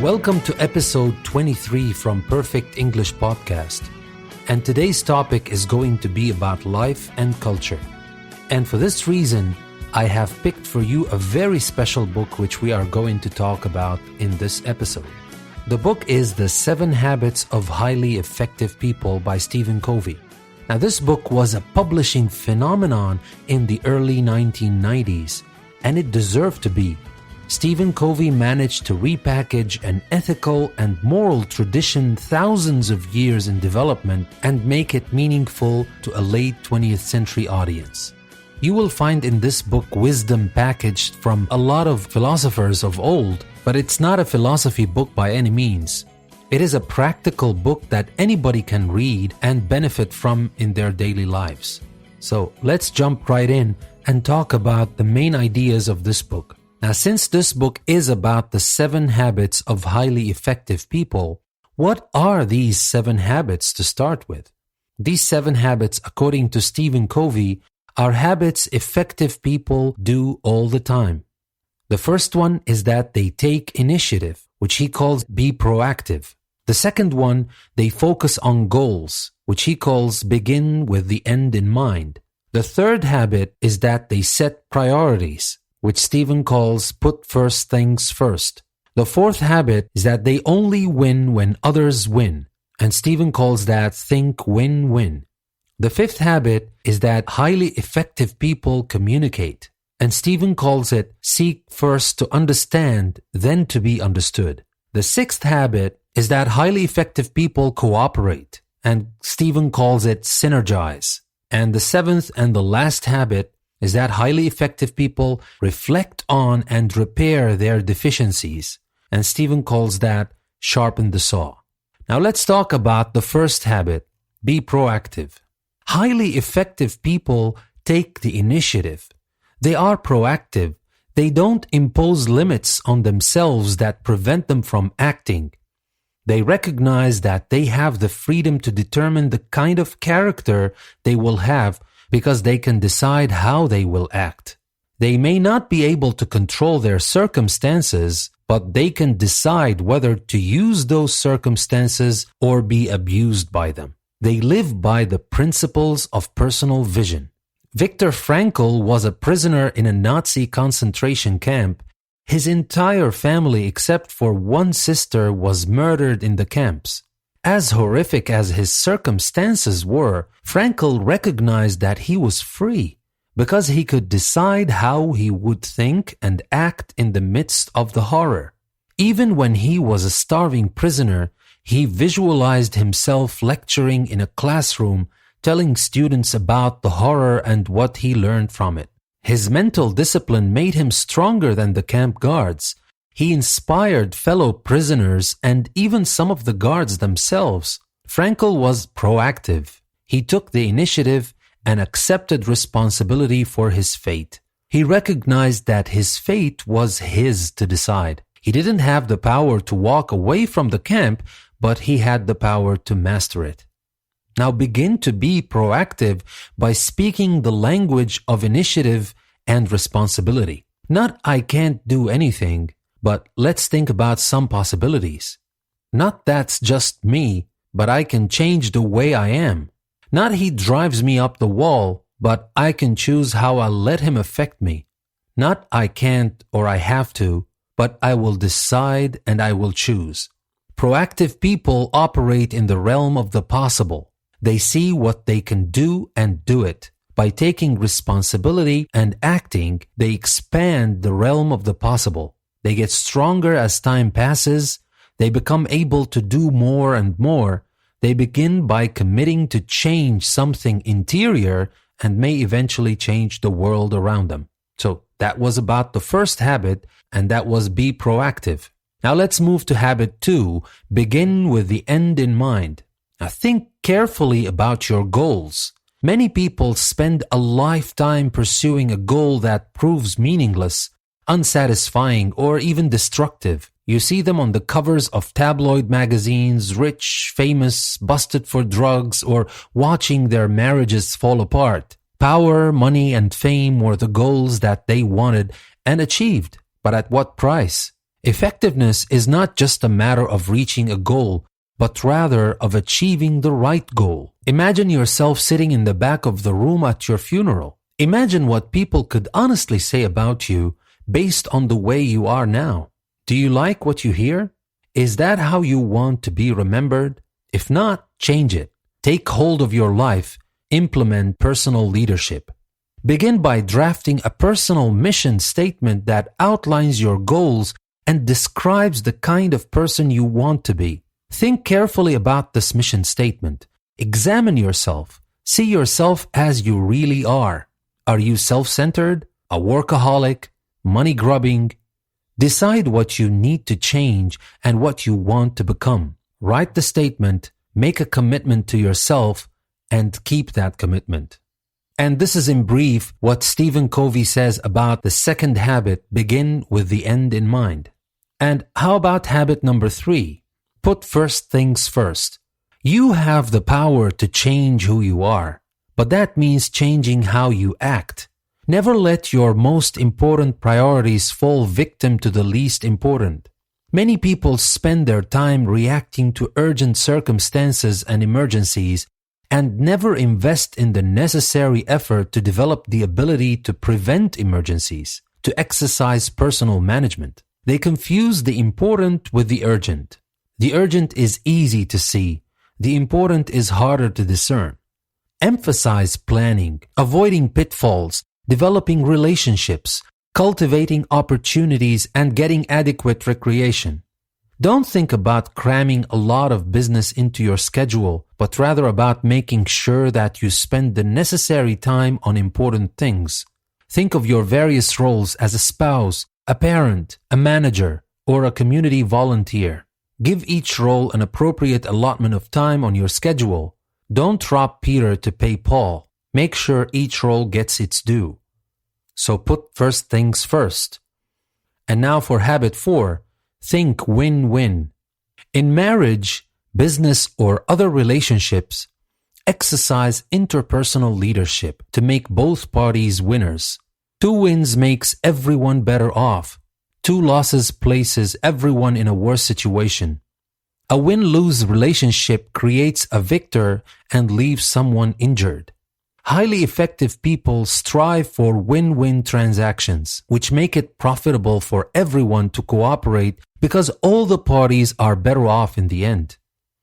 Welcome to episode 23 from Perfect English Podcast. And today's topic is going to be about life and culture. And for this reason, I have picked for you a very special book which we are going to talk about in this episode. The book is The 7 Habits of Highly Effective People by Stephen Covey. Now, this book was a publishing phenomenon in the early 1990s, and it deserved to be. Stephen Covey managed to repackage an ethical and moral tradition thousands of years in development and make it meaningful to a late 20th century audience. You will find in this book wisdom packaged from a lot of philosophers of old, but it's not a philosophy book by any means. It is a practical book that anybody can read and benefit from in their daily lives. So let's jump right in and talk about the main ideas of this book. Now, since this book is about the 7 habits of highly effective people, what are these 7 habits to start with? These 7 habits, according to Stephen Covey, are habits effective people do all the time. The first one is that they take initiative, which he calls be proactive. The second one, they focus on goals, which he calls begin with the end in mind. The third habit is that they set priorities, which Stephen calls put first things first. The fourth habit is that they only win when others win, and Stephen calls that think win-win. The fifth habit is that highly effective people communicate, and Stephen calls it seek first to understand, then to be understood. The sixth habit is that highly effective people cooperate, and Stephen calls it synergize. And the seventh and the last habit is that highly effective people reflect on and repair their deficiencies, and Stephen calls that sharpen the saw. Now let's talk about the first habit, be proactive. Highly effective people take the initiative. They are proactive. They don't impose limits on themselves that prevent them from acting. They recognize that they have the freedom to determine the kind of character they will have because they can decide how they will act. They may not be able to control their circumstances, but they can decide whether to use those circumstances or be abused by them. They live by the principles of personal vision. Viktor Frankl was a prisoner in a Nazi concentration camp. His entire family, except for one sister, was murdered in the camps. As horrific as his circumstances were, Frankl recognized that he was free because he could decide how he would think and act in the midst of the horror. Even when he was a starving prisoner, he visualized himself lecturing in a classroom, telling students about the horror and what he learned from it. His mental discipline made him stronger than the camp guards. He inspired fellow prisoners and even some of the guards themselves. Frankl was proactive. He took the initiative and accepted responsibility for his fate. He recognized that his fate was his to decide. He didn't have the power to walk away from the camp, but he had the power to master it. Now begin to be proactive by speaking the language of initiative and responsibility. Not I can't do anything, but let's think about some possibilities. Not that's just me, but I can change the way I am. Not he drives me up the wall, but I can choose how I'll let him affect me. Not I can't or I have to, but I will decide and I will choose. Proactive people operate in the realm of the possible. They see what they can do and do it. By taking responsibility and acting, they expand the realm of the possible. They get stronger as time passes. They become able to do more and more. They begin by committing to change something interior and may eventually change the world around them. So that was about the first habit, and that was be proactive. Now let's move to habit 2, begin with the end in mind. Now think carefully about your goals. Many people spend a lifetime pursuing a goal that proves meaningless, unsatisfying, or even destructive. You see them on the covers of tabloid magazines, rich, famous, busted for drugs, or watching their marriages fall apart. Power, money, and fame were the goals that they wanted and achieved, but at what price? Effectiveness is not just a matter of reaching a goal, but rather of achieving the right goal. Imagine yourself sitting in the back of the room at your funeral. Imagine what people could honestly say about you based on the way you are now. Do you like what you hear? Is that how you want to be remembered? If not, change it. Take hold of your life. Implement personal leadership. Begin by drafting a personal mission statement that outlines your goals and describes the kind of person you want to be. Think carefully about this mission statement. Examine yourself. See yourself as you really are. Are you self-centered, a workaholic, money-grubbing? Decide what you need to change and what you want to become. Write the statement, make a commitment to yourself, and keep that commitment. And this is in brief what Stephen Covey says about the second habit, begin with the end in mind. And how about habit number 3? Put first things first. You have the power to change who you are, but that means changing how you act. Never let your most important priorities fall victim to the least important. Many people spend their time reacting to urgent circumstances and emergencies and never invest in the necessary effort to develop the ability to prevent emergencies, to exercise personal management. They confuse the important with the urgent. The urgent is easy to see. The important is harder to discern. Emphasize planning, avoiding pitfalls, developing relationships, cultivating opportunities, and getting adequate recreation. Don't think about cramming a lot of business into your schedule, but rather about making sure that you spend the necessary time on important things. Think of your various roles as a spouse, a parent, a manager, or a community volunteer. Give each role an appropriate allotment of time on your schedule. Don't rob Peter to pay Paul. Make sure each role gets its due. So put first things first. And now for habit 4, think win-win. In marriage, business, or other relationships, exercise interpersonal leadership to make both parties winners. 2 wins makes everyone better off. 2 losses places everyone in a worse situation. A win-lose relationship creates a victor and leaves someone injured. Highly effective people strive for win-win transactions, which make it profitable for everyone to cooperate because all the parties are better off in the end.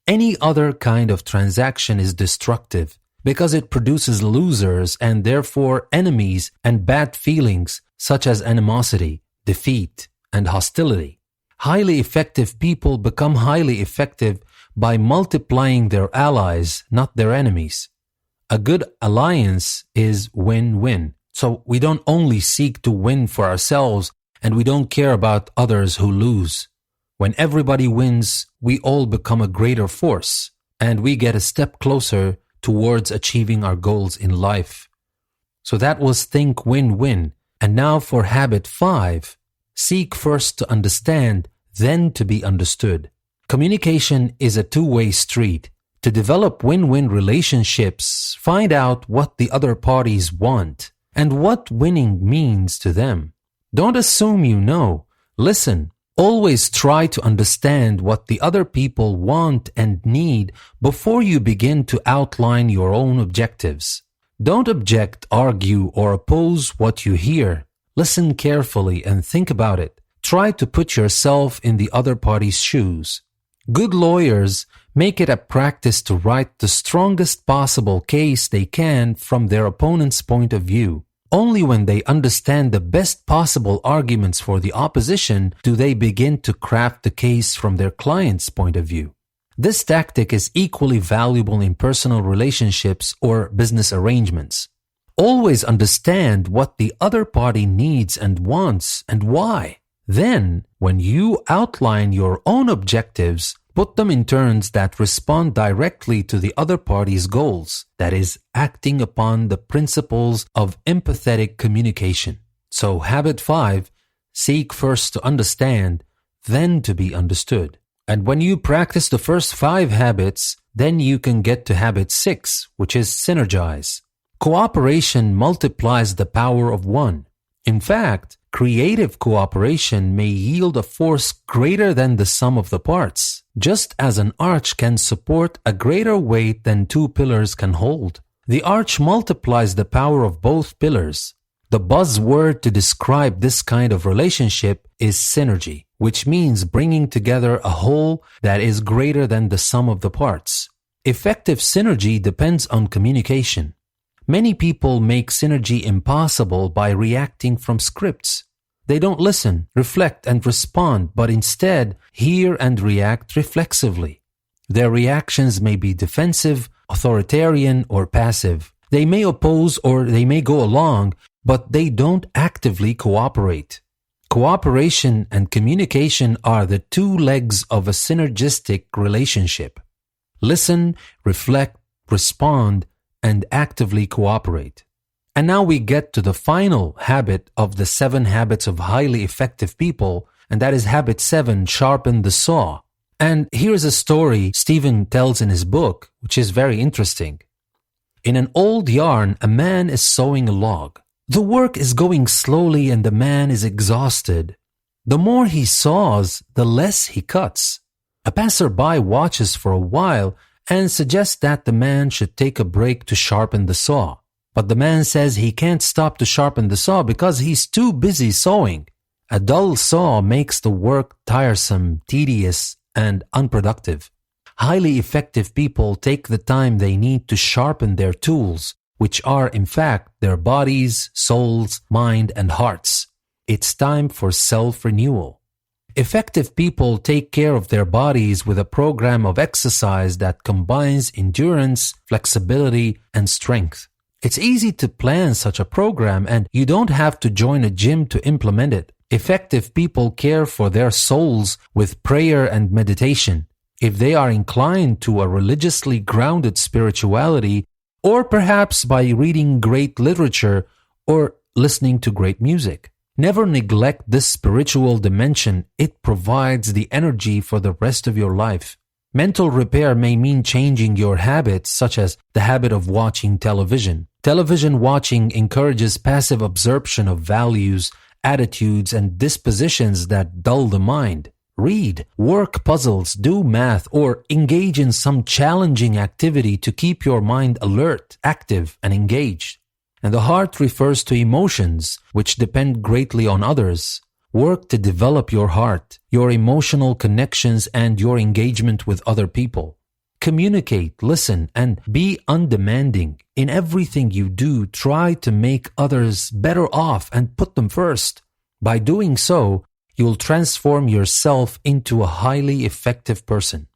Any other kind of transaction is destructive because it produces losers and therefore enemies and bad feelings such as animosity, defeat, and hostility. Highly effective people become highly effective by multiplying their allies, not their enemies. A good alliance is win-win. So we don't only seek to win for ourselves and we don't care about others who lose. When everybody wins, we all become a greater force and we get a step closer towards achieving our goals in life. So that was think win-win. And now for habit 5, seek first to understand, then to be understood. Communication is a two-way street. To develop win-win relationships, find out what the other parties want and what winning means to them. Don't assume you know. Listen. Always try to understand what the other people want and need before you begin to outline your own objectives. Don't object, argue, or oppose what you hear. Listen carefully and think about it. Try to put yourself in the other party's shoes. Good lawyers make it a practice to write the strongest possible case they can from their opponent's point of view. Only when they understand the best possible arguments for the opposition do they begin to craft the case from their client's point of view. This tactic is equally valuable in personal relationships or business arrangements. Always understand what the other party needs and wants and why. Then, when you outline your own objectives, put them in terms that respond directly to the other party's goals, that is, acting upon the principles of empathetic communication. So, habit 5, seek first to understand, then to be understood. And when you practice the first 5 habits, then you can get to habit 6, which is synergize. Cooperation multiplies the power of one. In fact, creative cooperation may yield a force greater than the sum of the parts, just as an arch can support a greater weight than two pillars can hold. The arch multiplies the power of both pillars. The buzzword to describe this kind of relationship is synergy, which means bringing together a whole that is greater than the sum of the parts. Effective synergy depends on communication. Many people make synergy impossible by reacting from scripts. They don't listen, reflect, and respond, but instead hear and react reflexively. Their reactions may be defensive, authoritarian, or passive. They may oppose or they may go along, but they don't actively cooperate. Cooperation and communication are the two legs of a synergistic relationship. Listen, reflect, respond, and actively cooperate. And now we get to the final habit of the 7 habits of highly effective people, and that is habit 7, sharpen the saw. And here's a story Stephen tells in his book, which is very interesting. In an old yarn, a man is sawing a log. The work is going slowly and the man is exhausted. The more he saws, the less he cuts. A passerby watches for a while and suggests that the man should take a break to sharpen the saw. But the man says he can't stop to sharpen the saw because he's too busy sawing. A dull saw makes the work tiresome, tedious, and unproductive. Highly effective people take the time they need to sharpen their tools, which are in fact their bodies, souls, mind, and hearts. It's time for self-renewal. Effective people take care of their bodies with a program of exercise that combines endurance, flexibility, and strength. It's easy to plan such a program, and you don't have to join a gym to implement it. Effective people care for their souls with prayer and meditation. If they are inclined to a religiously grounded spirituality, or perhaps by reading great literature or listening to great music. Never neglect this spiritual dimension. It provides the energy for the rest of your life. Mental repair may mean changing your habits, such as the habit of watching television. Television watching encourages passive absorption of values, attitudes, and dispositions that dull the mind. Read, work puzzles, do math, or engage in some challenging activity to keep your mind alert, active, and engaged. And the heart refers to emotions, which depend greatly on others. Work to develop your heart, your emotional connections, and your engagement with other people. Communicate, listen, and be undemanding. In everything you do, try to make others better off and put them first. By doing so, you'll transform yourself into a highly effective person.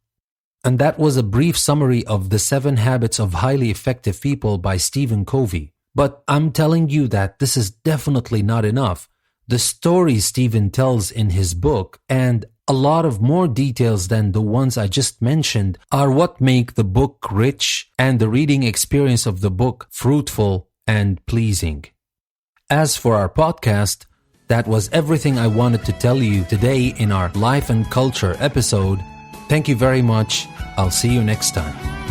And that was a brief summary of the 7 habits of highly effective people by Stephen Covey. But I'm telling you that this is definitely not enough. The stories Stephen tells in his book, and a lot of more details than the ones I just mentioned, are what make the book rich and the reading experience of the book fruitful and pleasing. As for our podcast, that was everything I wanted to tell you today in our Life and Culture episode. Thank you very much. I'll see you next time.